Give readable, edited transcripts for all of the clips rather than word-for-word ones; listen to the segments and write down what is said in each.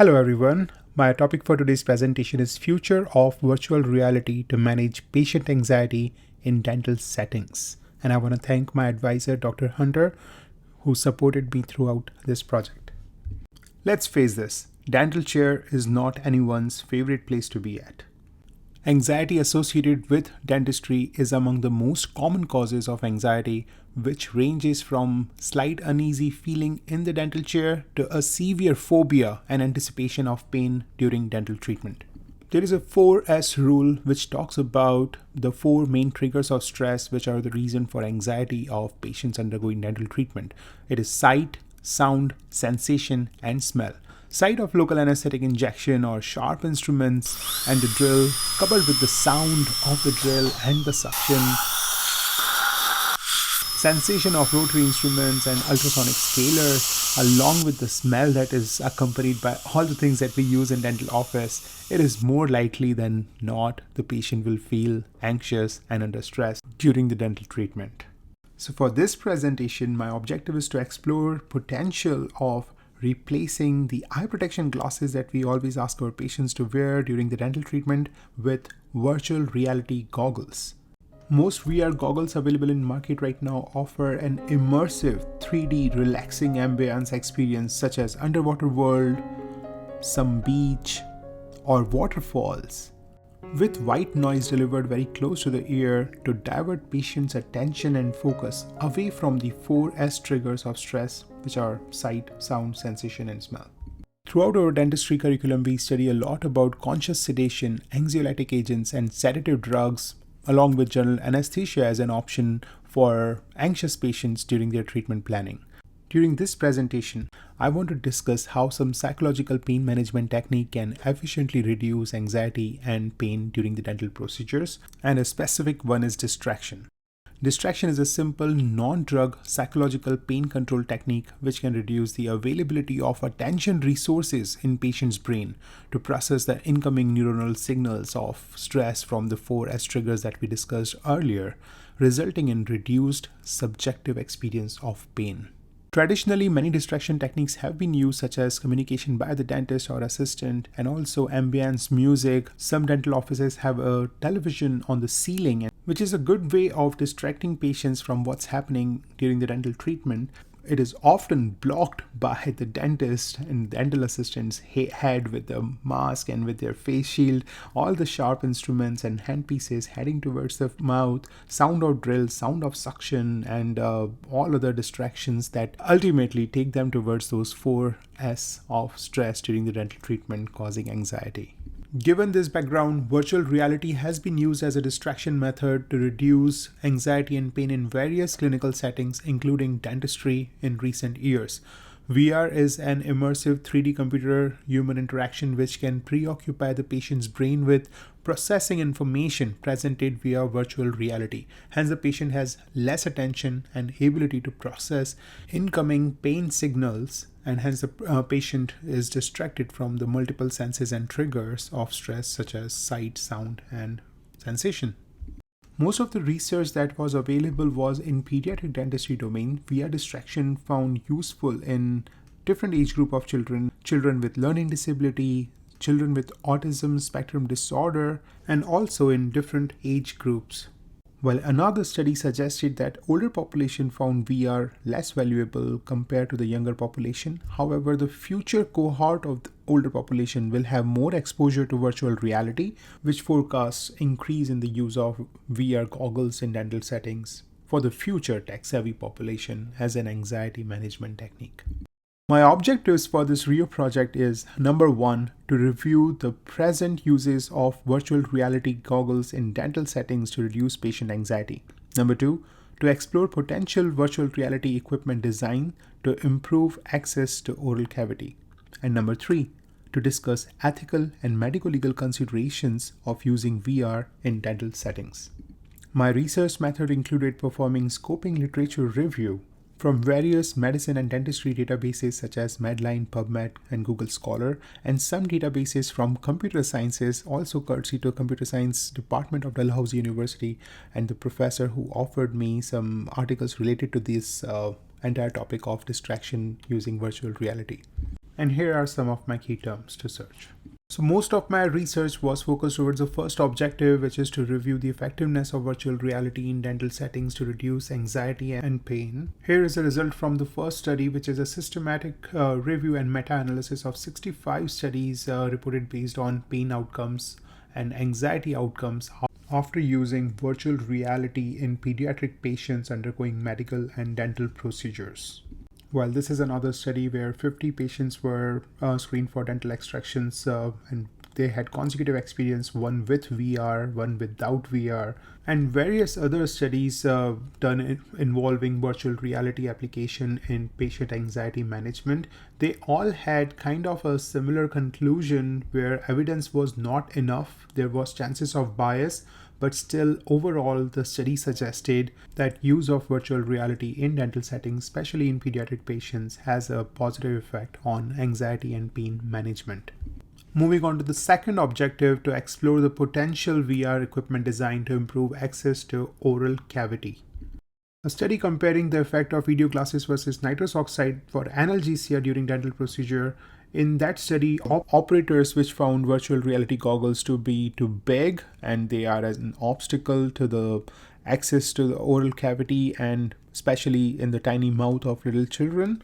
Hello everyone. My topic for today's presentation is Future of Virtual Reality to Manage Patient Anxiety in Dental Settings. And I want to thank my advisor, Dr. Hunter, who supported me throughout this project. Let's face this, dental chair is not anyone's favorite place to be at. Anxiety associated with dentistry is among the most common causes of anxiety, which ranges from slight uneasy feeling in the dental chair to a severe phobia and anticipation of pain during dental treatment. There is a 4S rule which talks about the four main triggers of stress which are the reason for anxiety of patients undergoing dental treatment. It is sight, sound, sensation, and smell. Sight of local anesthetic injection or sharp instruments and the drill, coupled with the sound of the drill and the suction, sensation of rotary instruments and ultrasonic scalers, along with the smell that is accompanied by all the things that we use in dental office, it is more likely than not the patient will feel anxious and under stress during the dental treatment. So for this presentation, my objective is to explore potential of replacing the eye protection glasses that we always ask our patients to wear during the dental treatment with virtual reality goggles. Most VR goggles available in market right now offer an immersive 3D relaxing ambience experience such as underwater world, some beach, or waterfalls, with white noise delivered very close to the ear to divert patients' attention and focus away from the 4S triggers of stress, which are sight, sound, sensation, and smell. Throughout our dentistry curriculum, we study a lot about conscious sedation, anxiolytic agents, and sedative drugs, along with general anesthesia as an option for anxious patients during their treatment planning. During this presentation, I want to discuss how some psychological pain management technique can efficiently reduce anxiety and pain during the dental procedures, and a specific one is distraction. Distraction is a simple, non-drug psychological pain control technique which can reduce the availability of attention resources in patient's brain to process the incoming neuronal signals of stress from the 4S triggers that we discussed earlier, resulting in reduced subjective experience of pain. Traditionally, many distraction techniques have been used, such as communication by the dentist or assistant, and also ambience music. Some dental offices have a television on the ceiling, which is a good way of distracting patients from what's happening during the dental treatment. It is often blocked by the dentist and dental assistant's head with the mask and with their face shield, all the sharp instruments and handpieces heading towards the mouth, sound of drill, sound of suction, and all other distractions that ultimately take them towards those 4S of stress during the dental treatment, causing anxiety. Given this background, virtual reality has been used as a distraction method to reduce anxiety and pain in various clinical settings, including dentistry, in recent years. VR is an immersive 3D computer-human interaction which can preoccupy the patient's brain with processing information presented via virtual reality. Hence, the patient has less attention and ability to process incoming pain signals, and hence the patient is distracted from the multiple senses and triggers of stress such as sight, sound, and sensation. Most of the research that was available was in pediatric dentistry domain. VR distraction found useful in different age group of children, children with learning disability, children with autism spectrum disorder, and also in different age groups. While another study suggested that older population found VR less valuable compared to the younger population. However, the future cohort of the older population will have more exposure to virtual reality, which forecasts increase in the use of VR goggles in dental settings for the future tech-savvy population as an anxiety management technique. My objectives for this RIO project is, number one, to review the present uses of virtual reality goggles in dental settings to reduce patient anxiety. Number two, to explore potential virtual reality equipment design to improve access to oral cavity. And number three, to discuss ethical and medico-legal considerations of using VR in dental settings. My research method included performing scoping literature review from various medicine and dentistry databases such as Medline, PubMed, and Google Scholar, and some databases from computer sciences, also courtesy to computer science department of Dalhousie University, and the professor who offered me some articles related to this entire topic of distraction using virtual reality. And here are some of my key terms to search. So most of my research was focused towards the first objective, which is to review the effectiveness of virtual reality in dental settings to reduce anxiety and pain. Here is a result from the first study, which is a systematic review and meta-analysis of 65 studies reported based on pain outcomes and anxiety outcomes after using virtual reality in pediatric patients undergoing medical and dental procedures. Well, this is another study where 50 patients were screened for dental extractions and they had consecutive experience, one with VR, one without VR, and various other studies done involving virtual reality application in patient anxiety management. They all had kind of a similar conclusion where evidence was not enough. There was chances of bias, but still overall the study suggested that use of virtual reality in dental settings, especially in pediatric patients, has a positive effect on anxiety and pain management. Moving on to the second objective, to explore the potential VR equipment design to improve access to oral cavity. A study comparing the effect of video glasses versus nitrous oxide for analgesia during dental procedure. In that study, operators which found virtual reality goggles to be too big and they are as an obstacle to the access to the oral cavity, and especially in the tiny mouth of little children,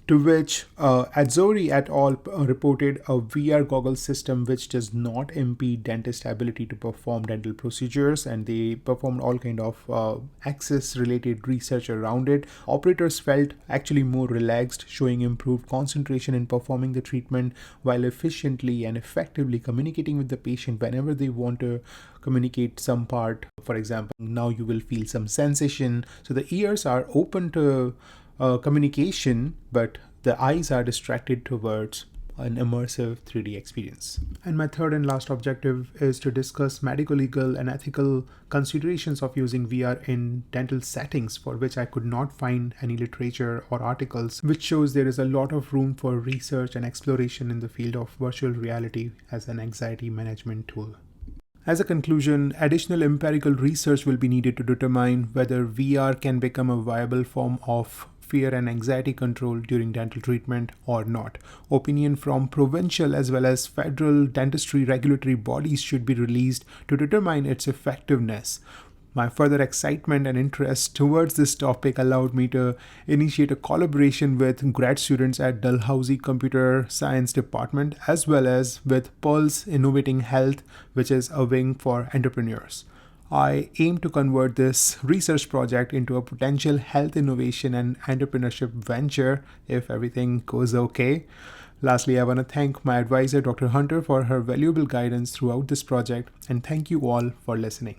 to which Azzori et al. Reported a VR goggle system which does not impede dentist ability to perform dental procedures, and they performed all kind of access related research around it. Operators felt actually more relaxed, showing improved concentration in performing the treatment while efficiently and effectively communicating with the patient whenever they want to communicate some part. For example, now you will feel some sensation, so the ears are open to communication, but the eyes are distracted towards an immersive 3D experience. And my third and last objective is to discuss medical, legal, and ethical considerations of using VR in dental settings, for which I could not find any literature or articles, which shows there is a lot of room for research and exploration in the field of virtual reality as an anxiety management tool. As a conclusion, additional empirical research will be needed to determine whether VR can become a viable form of fear and anxiety control during dental treatment or not. Opinion from provincial as well as federal dentistry regulatory bodies should be released to determine its effectiveness. My further excitement and interest towards this topic allowed me to initiate a collaboration with grad students at Dalhousie Computer Science Department as well as with Pulse Innovating Health, which is a wing for entrepreneurs. I aim to convert this research project into a potential health innovation and entrepreneurship venture if everything goes okay. Lastly, I want to thank my advisor, Dr. Hunter, for her valuable guidance throughout this project, and thank you all for listening.